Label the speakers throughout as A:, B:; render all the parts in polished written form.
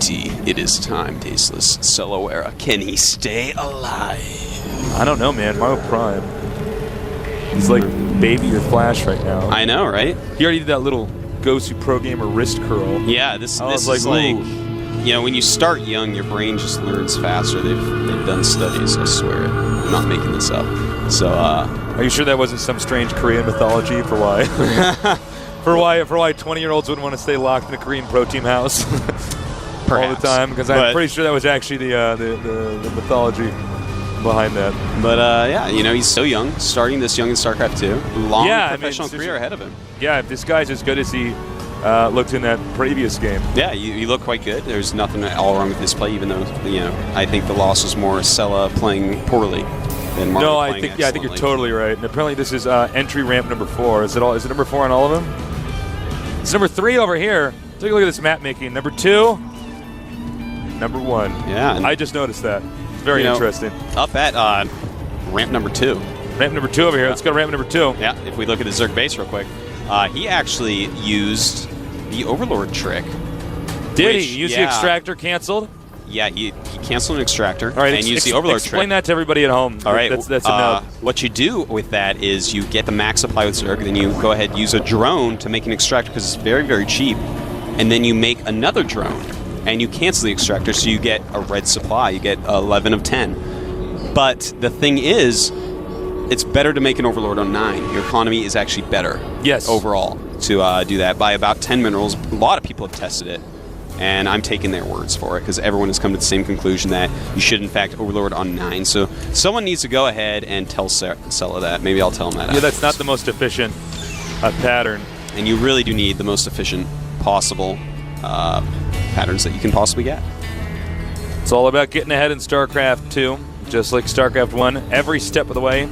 A: Almighty, it is time, Tasteless. Cella, can he stay alive?
B: I don't know, man. Maru Prime. He's like baby or Flash right now.
A: I know, right?
B: He already did that little Gosu Pro Gamer wrist curl.
A: Yeah, this is like, you know, when you start young, your brain just learns faster. They've done studies, I swear it. I'm not making this up. So,
B: are you sure that wasn't some strange Korean mythology for why? for why 20-year-olds wouldn't want to stay locked in a Korean pro team house all the time? Because I'm pretty sure that was actually the mythology behind that.
A: But yeah, you know, he's so young, starting this young in StarCraft 2. Long professional career ahead of him.
B: Yeah, if this guy's as good as he looked in that previous game.
A: Yeah, you look quite good. There's nothing at all wrong with this play, even though, you know, I think the loss was more Cella playing poorly than Maru playing excellently.
B: I think you're totally right. And apparently this is entry ramp number 4. Is it number 4 on all of them? It's number 3 over here. Take a look at this map making. Number 2, number 1.
A: Yeah.
B: I just noticed that. It's very interesting.
A: Up at ramp number 2.
B: Ramp number 2 over here. Yeah. Let's go to ramp number 2.
A: Yeah, if we look at the Zerg base real quick. He actually used the Overlord trick.
B: Did he use the extractor canceled?
A: Yeah, he canceled an extractor
B: and
A: used the Overlord trick.
B: Explain that to everybody at home.
A: All right,
B: that's a no.
A: What you do with that is you get the max supply with Zerg, then you go ahead and use a drone to make an extractor because it's very, very cheap, and then you make another drone, and you cancel the extractor, so you get a red supply. You get 11 of 10. But the thing is, it's better to make an Overlord on 9. Your economy is actually better overall to do that by about 10 minerals. A lot of people have tested it, and I'm taking their words for it because everyone has come to the same conclusion that you should, in fact, Overlord on 9. So someone needs to go ahead and tell Cella that. Maybe I'll tell him that.
B: Yeah, that's not the most efficient pattern.
A: And you really do need the most efficient possible patterns that you can possibly get.
B: It's all about getting ahead in StarCraft 2, just like StarCraft 1, every step of the way.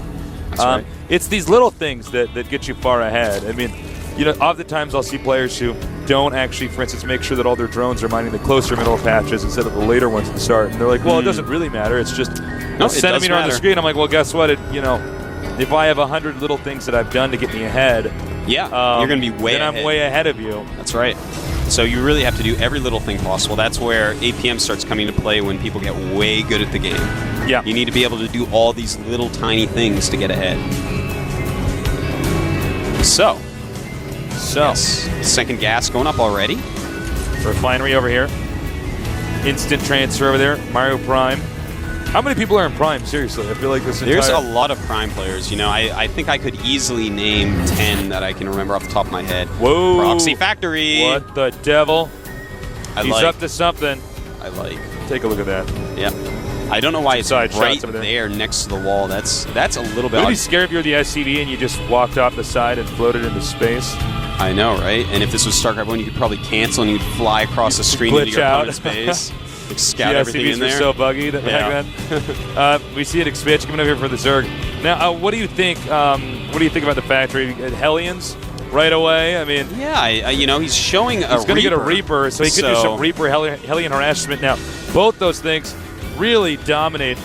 A: That's right.
B: It's these little things that get you far ahead. I mean, you know, oftentimes I'll see players who don't actually, for instance, make sure that all their drones are mining the closer middle patches instead of the later ones at the start. And they're like, well, it doesn't really matter. It's just a centimeter on the screen. I'm like, well, guess what? If I have 100 little things that I've done to get me ahead,
A: you're going to be way ahead.
B: I'm way ahead of you.
A: That's right. So you really have to do every little thing possible. That's where APM starts coming into play when people get way good at the game.
B: Yeah.
A: You need to be able to do all these little tiny things to get ahead. So. Yes. Second gas going up already.
B: Refinery over here. Instant transfer over there. Maru Prime. How many people are in Prime? Seriously, I feel like
A: There's a lot of Prime players. You know, I think I could easily name 10 that I can remember off the top of my head.
B: Whoa.
A: Proxy Factory.
B: What the devil? He's up to something.
A: I like.
B: Take a look at that.
A: Yeah. I don't know why it's right there next to the wall. That's a little bit.
B: Would be scary if you were the SCV and you just walked off the side and floated into space.
A: I know, right? And if this was StarCraft 1, you could probably cancel and you'd fly across the screen into your opponent's base. Scout everything in there.
B: Were so buggy that back then. We see an expansion coming up here for the Zerg. Now, what do you think? What do you think about the factory? Hellions right away. I mean,
A: yeah, you know, he's showing a Reaper.
B: He's going to get a Reaper, so he could do some Reaper Hellion harassment. Now, both those things really dominate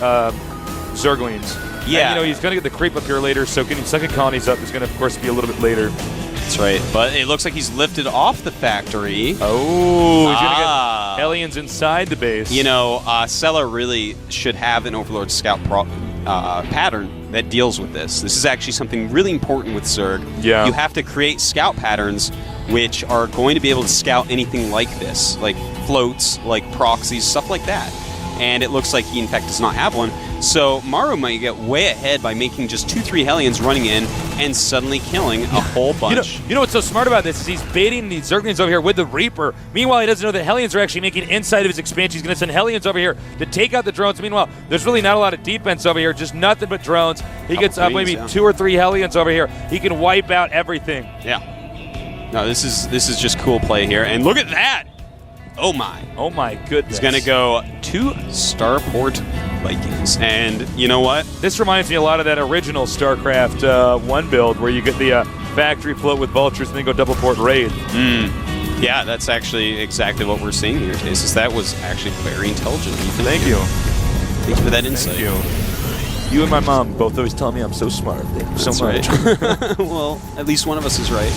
B: Zerglings.
A: Yeah,
B: and, you know, he's going to get the creep up here later. So getting second colonies up is going to, of course, be a little bit later.
A: That's right, but it looks like he's lifted off the factory.
B: Oh, he's going to get Hellions inside the base.
A: You know, Cella really should have an Overlord Scout pattern that deals with this. This is actually something really important with Zerg.
B: Yeah.
A: You have to create scout patterns which are going to be able to scout anything like this, like floats, like proxies, stuff like that. And it looks like he, in fact, does not have one. So Maru might get way ahead by making just 2-3 Hellions running in and suddenly killing a whole bunch.
B: You know what's so smart about this is he's baiting the Zerglings over here with the Reaper. Meanwhile, he doesn't know that Hellions are actually making inside of his expansion. He's going to send Hellions over here to take out the drones. Meanwhile, there's really not a lot of defense over here, just nothing but drones. He gets maybe 2 or 3 Hellions over here. He can wipe out everything.
A: Yeah. No, this is just cool play here. And look at that! Oh my.
B: Oh my goodness.
A: He's going to go to Starport Vikings. And you know what?
B: This reminds me a lot of that original StarCraft 1 build where you get the factory float with vultures and then go double port raid.
A: Yeah, that's actually exactly what we're seeing here, Tasis. That was actually very intelligent.
B: Thank you.
A: Thank you for that insight.
B: Thank you. You and my mom both always tell me I'm so smart. Thank you so much.
A: Right. Well, at least one of us is right.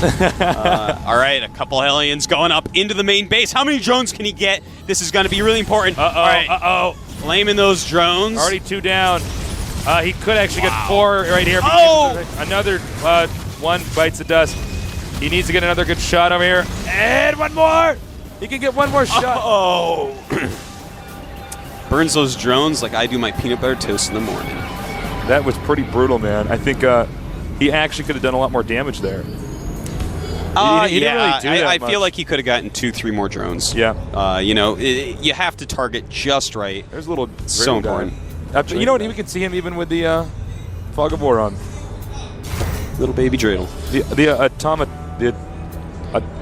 A: All right, a couple Hellions going up into the main base. How many drones can he get? This is going to be really important.
B: Uh-oh,
A: All right.
B: uh-oh.
A: Flaming those drones.
B: Already 2 down. He could actually get 4 right here.
A: Oh!
B: Another one bites the dust. He needs to get another good shot over here. And one more! He can get one more shot.
A: Oh! Burns those drones like I do my peanut butter toast in the morning.
B: That was pretty brutal, man. I think he actually could have done a lot more damage there. He didn't really do that
A: I
B: much.
A: feel like he could have gotten 2-3 more drones.
B: Yeah.
A: You know, you have to target just right.
B: There's a little...
A: So important.
B: You know what? We can see him even with the Fog of War on.
A: Little baby dreidel.
B: The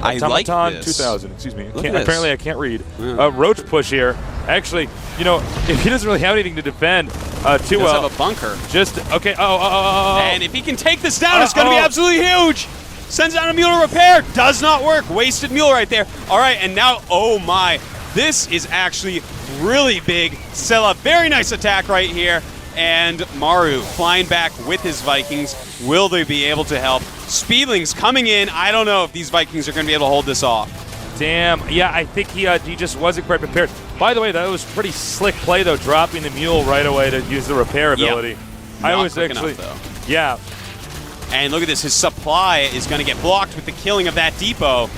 B: Automaton
A: this.
B: 2000. Excuse me.
A: Look at this.
B: Apparently, I can't read.
A: Yeah.
B: Roach push here. Actually, you know, if he doesn't really have anything to defend too well,
A: have a bunker.
B: Just okay. Oh.
A: And if he can take this down, it's going to be absolutely huge. Sends out a mule to repair. Does not work. Wasted mule right there. All right, and now, oh my. This is actually really big. Cella, very nice attack right here. And Maru flying back with his Vikings. Will they be able to help? Speedlings coming in. I don't know if these Vikings are going to be able to hold this off.
B: Damn. Yeah, I think he just wasn't quite prepared. By the way, that was pretty slick play, though, dropping the mule right away to use the repair ability.
A: Yep.
B: I
A: Not
B: was
A: quick
B: actually...
A: enough, though.
B: Yeah.
A: And look at this. His supply is going to get blocked with the killing of that depot.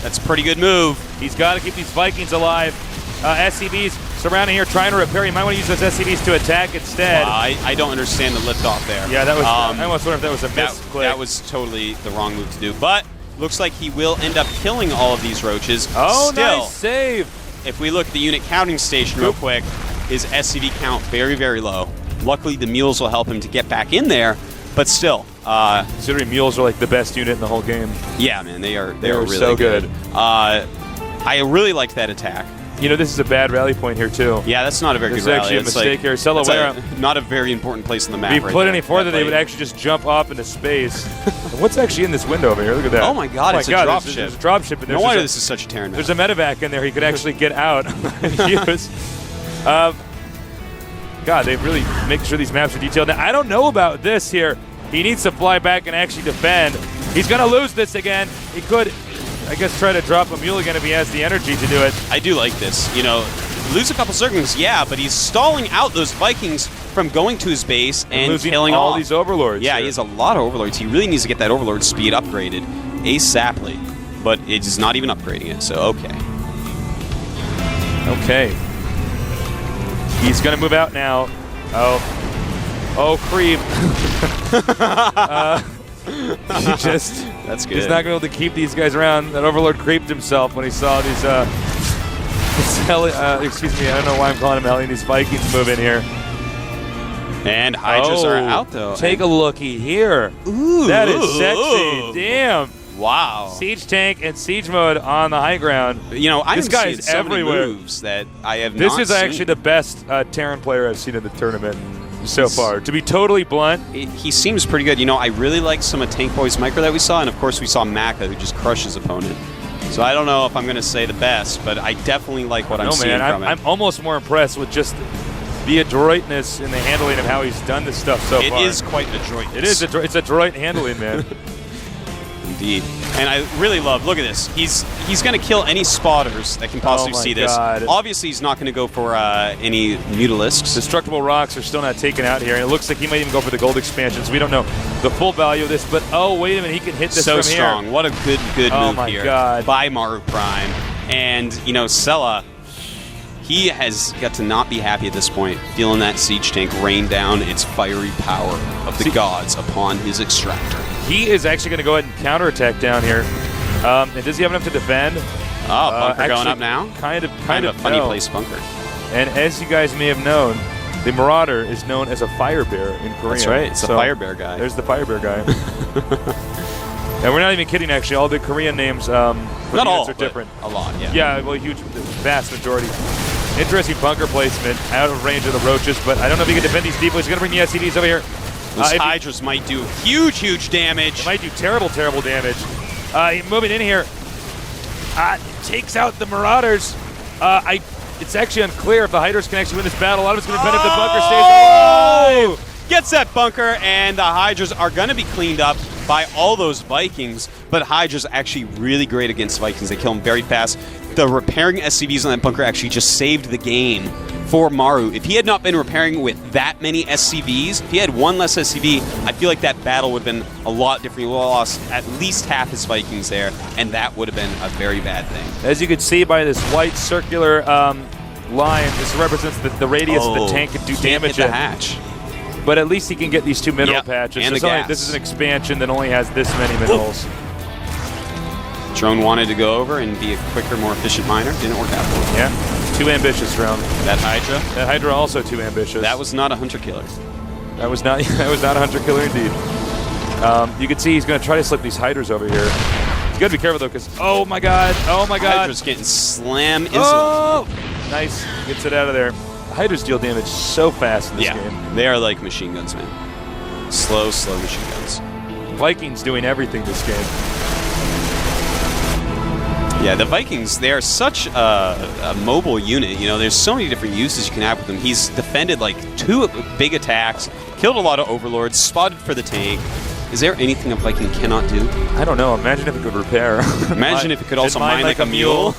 A: That's a pretty good move.
B: He's got to keep these Vikings alive. SCVs surrounding here trying to repair. You might want to use those SCVs to attack instead.
A: I don't understand the liftoff there.
B: Yeah, that was. I almost wonder if that was a misclick.
A: That was totally the wrong move to do. But looks like he will end up killing all of these roaches.
B: Oh,
A: Still,
B: nice save.
A: If we look at the unit counting station real quick, his SCV count very, very low. Luckily, the mules will help him to get back in there. But still,
B: considering mules are like the best unit in the whole game.
A: Yeah, man, they are really
B: so good.
A: I really liked that attack.
B: You know, this is a bad rally point here, too.
A: Yeah, that's not a very
B: There's
A: good rally.
B: actually a mistake here. Cella,
A: not a very important place in the map.
B: If
A: right
B: put
A: there.
B: any further, they would actually just jump off into space. What's actually in this window over here? Look at that.
A: Oh my God, it's a drop ship.
B: There's a drop ship.
A: No wonder this is such a Terran map.
B: There's a medevac in there he could actually get out and use. God, they really make sure these maps are detailed. Now, I don't know about this here. He needs to fly back and actually defend. He's going to lose this again. He could, I guess, try to drop a mule again if he has the energy to do it.
A: I do like this. You know, lose a couple circles, yeah, but he's stalling out those Vikings from going to his base and killing
B: all these overlords.
A: Yeah,
B: here.
A: he has a lot of overlords. He really needs to get that overlord speed upgraded ASAPly, but it's not even upgrading it, so okay.
B: Okay. He's going to move out now. Oh, creep.
A: That's good.
B: He's not going to be able to keep these guys around. That overlord creeped himself when he saw these, excuse me, I don't know why I'm calling him Hellion. These Vikings move in here.
A: And Hydras are out, though.
B: Take a looky here.
A: Ooh.
B: That is sexy. Damn.
A: Wow.
B: Siege tank and siege mode on the high ground.
A: You know,
B: this guy is everywhere.
A: Many moves that I have
B: This
A: not
B: is actually
A: seen.
B: the best Terran player I've seen in the tournament so far. To be totally blunt,
A: he seems pretty good. You know, I really like some of Tank Boy's micro that we saw, and of course we saw Maka, who just crushes opponent. So I don't know if I'm going to say the best, but I definitely like what I'm seeing from him.
B: I'm almost more impressed with just the adroitness in the handling of how he's done this stuff so far.
A: It is quite adroit.
B: It's adroit handling, man.
A: Indeed. And I really love, look at this. He's going to kill any spotters that can possibly see this.
B: God.
A: Obviously, he's not going to go for any mutalisks.
B: Destructible rocks are still not taken out here, and it looks like he might even go for the gold expansion, so we don't know the full value of this. But, oh, wait a minute, he can hit this
A: so
B: from
A: strong.
B: here.
A: What a good move here.
B: Oh, my God.
A: By Maru Prime. And, you know, Cella, he has got to not be happy at this point, feeling that siege tank rain down its fiery power of the gods upon his extractor.
B: He is actually going to go ahead and counterattack down here. And does he have enough to defend?
A: Oh, bunker going up now?
B: Kind of
A: a funny place bunker.
B: And as you guys may have known, the Marauder is known as a fire bear in Korea.
A: That's right. It's a fire bear guy.
B: There's the fire bear guy. And we're not even kidding, actually. All the Korean names
A: not all,
B: are different.
A: A lot, yeah.
B: Yeah, well, a huge, vast majority. Interesting bunker placement out of range of the roaches, but I don't know if he can defend these deeply. He's going to bring the SCVs over here.
A: Those Hydras might do huge damage.
B: It might do terrible damage. Moving in here. Takes out the Marauders. It's actually unclear if the Hydras can actually win this battle. A lot of it's going to depend if the bunker stays alive.
A: gets that bunker, and the Hydras are going to be cleaned up by all those Vikings, but Hydra's actually really great against Vikings. They kill them very fast. The repairing SCVs on that bunker actually just saved the game for Maru. If he had not been repairing with that many SCVs, if he had one less SCV, I feel like that battle would have been a lot different. He would have lost at least half his Vikings there, and that would have been a very bad thing.
B: As you can see by this white circular line, this represents the radius the tank can do damage
A: hit the
B: in.
A: hatch.
B: But at least he can get these 2 mineral patches.
A: And
B: This is an expansion that only has this many minerals.
A: Drone wanted to go over and be a quicker, more efficient miner. Didn't work out for him.
B: Yeah, too ambitious, Drone.
A: That Hydra?
B: That Hydra also too ambitious.
A: That was not a hunter-killer.
B: That was not a hunter-killer indeed. You can see he's going to try to slip these Hydras over here. He's got to be careful, though, because, oh my god.
A: Hydra's getting slam-izzled.
B: Oh! Nice. Gets it out of there. Hydras deal damage so fast in this game.
A: They are like machine guns, man. Slow machine guns.
B: Vikings doing everything this game.
A: Yeah, the Vikings, they are such a mobile unit. You know, there's so many different uses you can have with them. He's defended like 2 big attacks, killed a lot of overlords, spotted for the tank. Is there anything a Viking cannot do?
B: I don't know. Imagine if it could repair.
A: Imagine if it could also mine like a mule.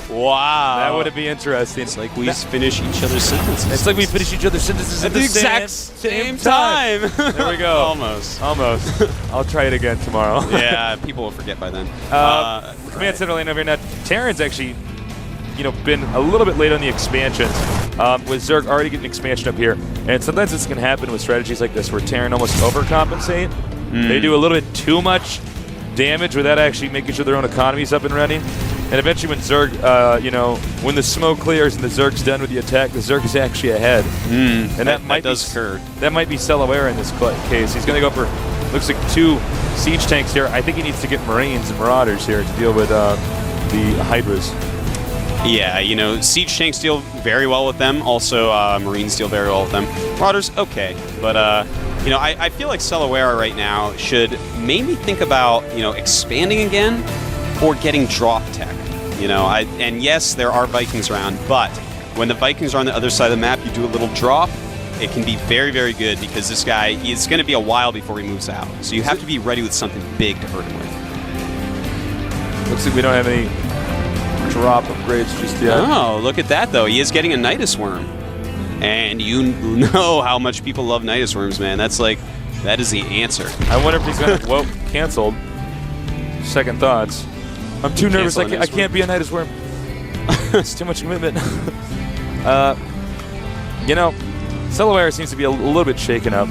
A: Wow.
B: That would be interesting.
A: It's like we finish each other's sentences.
B: It's like we finish each other's sentences at the
A: exact same time.
B: There we go.
A: Almost.
B: I'll try it again tomorrow.
A: Yeah, people will forget by then.
B: Command center lane over here now. Terran's actually, been a little bit late on the expansions. With Zerg already getting expansion up here, and sometimes this can happen with strategies like this, where Terran almost overcompensate. They do a little bit too much damage without actually making sure their own economy's up and running. And eventually when Zerg, when the smoke clears and the Zerg's done with the attack, the Zerg is actually ahead. And that might occur. That might be Cella in this case. He's going to go for, looks like 2 siege tanks here. I think he needs to get Marines and Marauders here to deal with the Hydras.
A: Yeah, siege tanks deal very well with them. Also, Marines deal very well with them. Marauders, okay. But, I feel like Cella right now should maybe think about, expanding again or getting drop tech. And yes, there are Vikings around, but when the Vikings are on the other side of the map, you do a little drop, it can be very, very good because this guy, it's going to be a while before he moves out. So you have to be ready with something big to hurt him with.
B: Looks like we don't have any drop upgrades just yet.
A: Oh, look at that, though. He is getting a Nidus Worm. And you know how much people love Nidus Worms, man. That is the answer.
B: I wonder if he's going to, whoa, canceled. Second thoughts. I'm too nervous. I can't be a Nidus Worm. It's too much commitment. Cella seems to be a little bit shaken up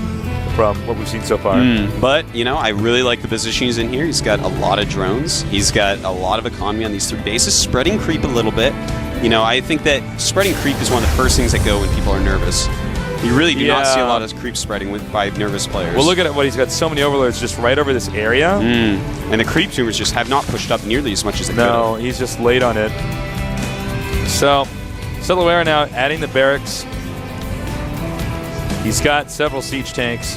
B: from what we've seen so far.
A: But, I really like the position he's in here. He's got a lot of drones. He's got a lot of economy on these 3 bases, spreading creep a little bit. I think that spreading creep is one of the first things that go when people are nervous. You really do not see a lot of creep spreading by nervous players.
B: Well, look at what he's got. So many overlords just right over this area.
A: And the creep tumors just have not pushed up nearly as much as they could have.
B: No, he's just late on it. So, Cella now adding the barracks. He's got several siege tanks.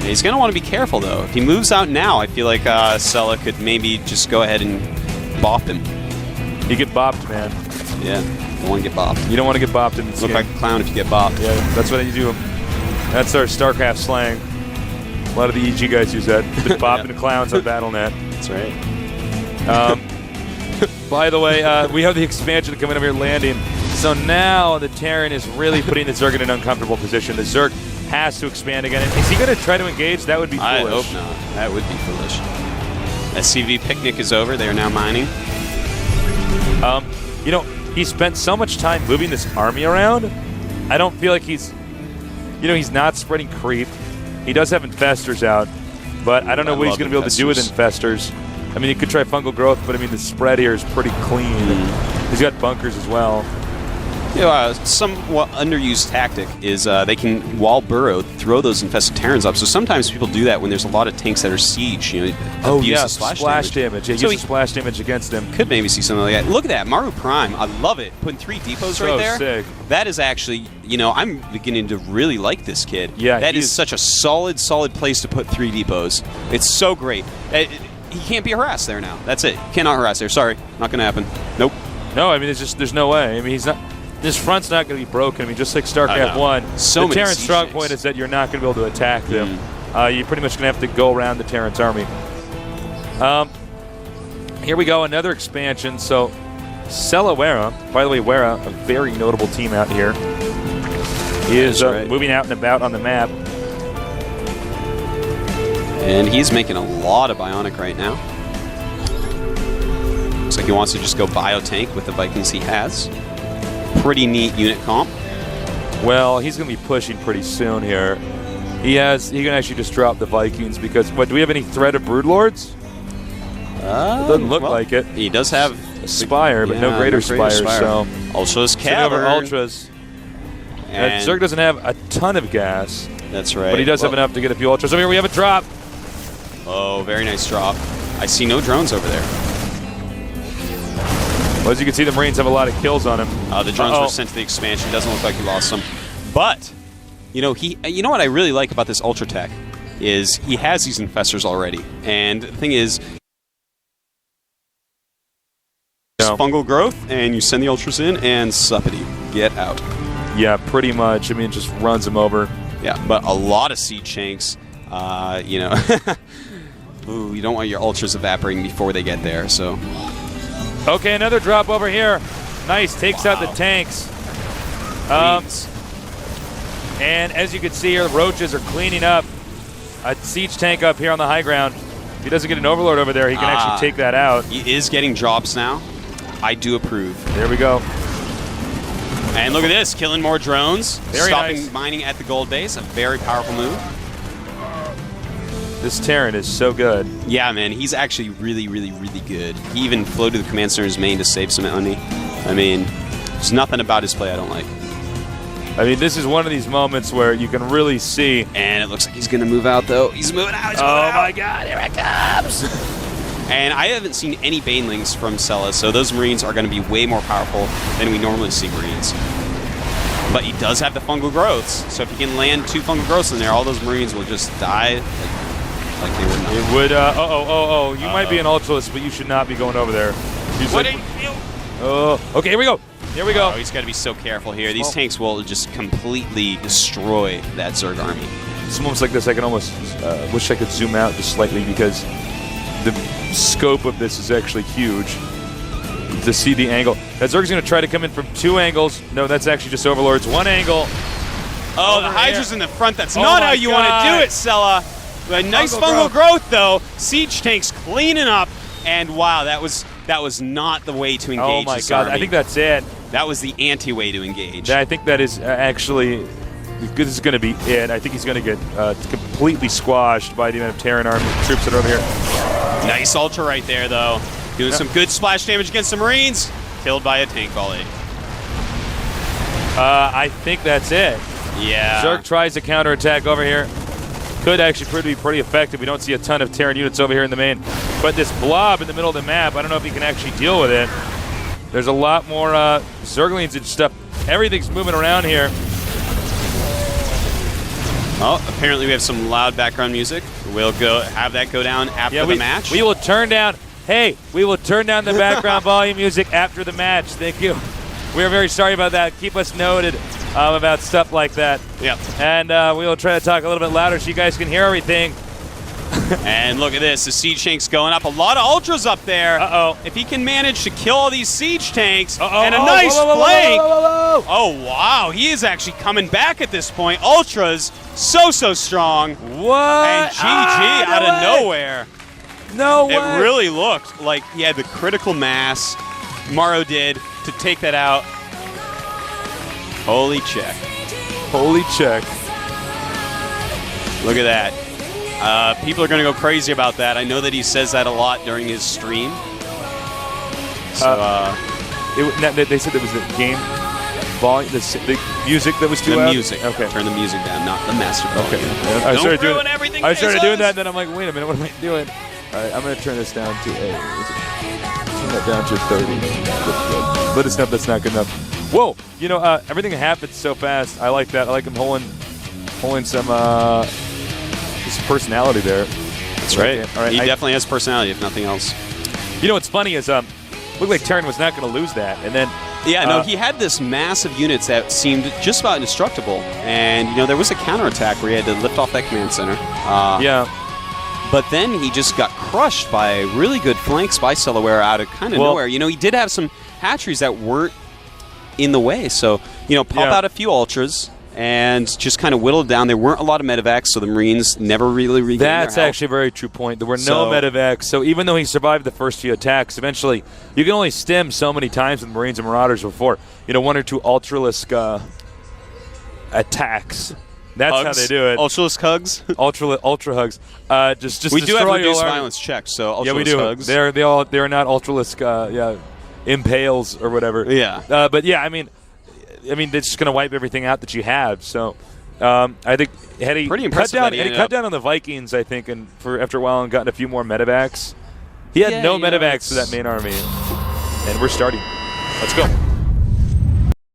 A: He's going to want to be careful, though. If he moves out now, I feel like Cella could maybe just go ahead and bop him.
B: You get bopped, man.
A: Yeah, don't want to get bopped.
B: You don't want to get bopped in this
A: game. Look like a clown if you get bopped.
B: Yeah, that's what you do. That's our StarCraft slang. A lot of the EG guys use that. Been bopping clowns on BattleNet.
A: That's right.
B: By the way, we have the expansion coming up here landing. So now the Terran is really putting the Zerg in an uncomfortable position. The Zerg has to expand again. Is he going to try to engage? That would be foolish.
A: I hope not. That would be foolish. SCV picnic is over. They are now mining.
B: He spent so much time moving this army around. I don't feel like he's not spreading creep. He does have infestors out, but I don't know what he's going to be able to do with infestors. I mean, he could try fungal growth, but I mean, the spread here is pretty clean. He's got bunkers as well.
A: Somewhat underused tactic is they can, while burrowed, throw those infested Terrans up. So sometimes people do that when there's a lot of tanks that are siege.
B: Splash damage. Yeah, use splash damage against them.
A: Could maybe see something like that. Look at that, Maru Prime. I love it. Putting 3 depots right there.
B: Sick.
A: That is actually, I'm beginning to really like this kid.
B: Yeah,
A: that is such a solid place to put 3 depots. It's so great. He can't be harassed there now. That's it. Cannot harass there. Sorry, not going to happen. Nope.
B: No, I mean, there's no way. I mean, he's not. this front's not going to be broken. I mean, just like StarCraft 1,
A: so
B: the Terran strong
A: tanks.
B: point is that you're not going to be able to attack them. You're pretty much going to have to go around the Terran's army. Here we go, another expansion. So, Cella, by the way, Wera, a very notable team out here, is moving out and about on the map.
A: And he's making a lot of Bionic right now. Looks like he wants to just go Biotank with the Vikings he has. Pretty neat unit comp.
B: Well, he's going to be pushing pretty soon here. He can actually just drop the Vikings because, do we have any threat of Broodlords? It doesn't look like it.
A: He does have
B: a Spire, but no Greater Spire. So
A: Ultras Cavern.
B: Ultras. And Zerg doesn't have a ton of gas.
A: That's right.
B: But he does have enough to get a few Ultras. Over here we have a drop.
A: Oh, very nice drop. I see no drones over there.
B: Well, as you can see, the Marines have a lot of kills on him.
A: The drones were sent to the expansion. Doesn't look like he lost them. But, you know what I really like about this Ultra Tech is he has these infestors already. And the thing is, fungal growth, and you send the Ultras in, and suppity. Get out.
B: Yeah, pretty much. I mean, it just runs them over.
A: Yeah, but a lot of siege tanks, you know. Ooh, you don't want your Ultras evaporating before they get there, so.
B: Okay, another drop over here. Nice, takes out the tanks. And as you can see here, the Roaches are cleaning up a siege tank up here on the high ground. If he doesn't get an Overlord over there, he can actually take that out.
A: He is getting drops now. I do approve.
B: There we go.
A: And look at this, killing more drones.
B: Very
A: stopping
B: nice.
A: mining at the gold base, a very powerful move.
B: This Terran is so good.
A: Yeah, man, he's actually really, really, really good. He even flowed to the command center's main to save some money. I mean, there's nothing about his play I don't like.
B: I mean, this is one of these moments where you can really see.
A: And it looks like he's going to move out, though. He's moving out. He's moving out.
B: My God, here it comes.
A: And I haven't seen any Banelings from Cella, so those Marines are going to be way more powerful than we normally see Marines. But he does have the fungal growths, so if he can land 2 fungal growths in there, all those Marines will just die like they would not.
B: It would, you might be an Ultralist, but you should not be going over there. Okay, here we go. Here we go.
A: Oh, he's got to be so careful here. These tanks will just completely destroy that Zerg army.
B: Some moments like this, I can almost wish I could zoom out just slightly because the scope of this is actually huge. To see the angle. That Zerg's going to try to come in from 2 angles. No, that's actually just Overlords. 1 angle.
A: Oh, the Hydra's in the front. That's not how you want to do it, Cella. A nice fungal growth, though. Siege tanks cleaning up. And wow, that was not the way to engage.
B: Oh my God,
A: army.
B: I think that's it.
A: That was the anti-way to engage.
B: I think that is actually, this is going to be it. I think he's going to get completely squashed by the amount of Terran army troops that are over here.
A: Nice Ultra right there, though. Doing some good splash damage against the Marines. Killed by a tank volley.
B: I think that's it.
A: Yeah.
B: Zerg tries to counterattack over here. Could actually prove to be pretty effective. We don't see a ton of Terran units over here in the main. But this blob in the middle of the map, I don't know if he can actually deal with it. There's a lot more Zerglings and stuff. Everything's moving around here.
A: Well, apparently we have some loud background music. We'll have that go down after the match.
B: We will turn down. Hey, we will turn down the background volume music after the match. Thank you. We are very sorry about that. Keep us noted about stuff like that.
A: Yep.
B: And we will try to talk a little bit louder so you guys can hear everything.
A: And look at this. The siege tank's going up. A lot of Ultras up there.
B: Uh-oh.
A: If he can manage to kill all these siege tanks and a nice flank. Oh, wow. He is actually coming back at this point. Ultras, so strong.
B: What?
A: And GG out of nowhere.
B: No way.
A: It really looked like he had the critical mass. Maru did to take that out. Holy check.
B: Holy check.
A: Look at that. People are going to go crazy about that. I know that he says that a lot during his stream. So,
B: they said there was the game volume, the music that was too loud?
A: The music. Okay. Turn the music down, not the master volume.
B: Okay.
A: I started doing everything.
B: I started doing that, and then I'm like, wait a minute, what am I doing? All right, I'm going to turn this down to turn that down to 30. Let us know if that's not good enough. Whoa, you know, everything happens so fast. I like that. I like him holding some personality there.
A: That's right. All right. He definitely has personality, if nothing else.
B: You know what's funny is, looked like Terran was not going to lose that, and then
A: Yeah, no, he had this massive units that seemed just about indestructible. And, there was a counterattack where he had to lift off that command center. But then he just got crushed by really good flanks by Cella out of kind of nowhere. He did have some hatcheries that weren't in the way. So, pop out a few ultras and just kind of whittle it down. There weren't a lot of medevacs, so the Marines never really regained
B: That's
A: their health.
B: actually a very true point. There were no medevacs, so even though he survived the first few attacks, eventually you can only stem so many times with Marines and Marauders before, one or two Ultralisk attacks. That's
A: hugs.
B: How they do it.
A: Ultralisk hugs.
B: Ultra hugs. Just
A: we do have reduced
B: alarm.
A: Violence checks, so Ultralisk
B: we do.
A: hugs.
B: They're not Ultralisk impales or whatever.
A: Yeah.
B: But yeah, I mean, it's just going to wipe everything out that you have. So I think had he cut down on the Vikings, I think, and after a while and gotten a few more medevacs. He had no medevacs for that main army, and we're starting. Let's go.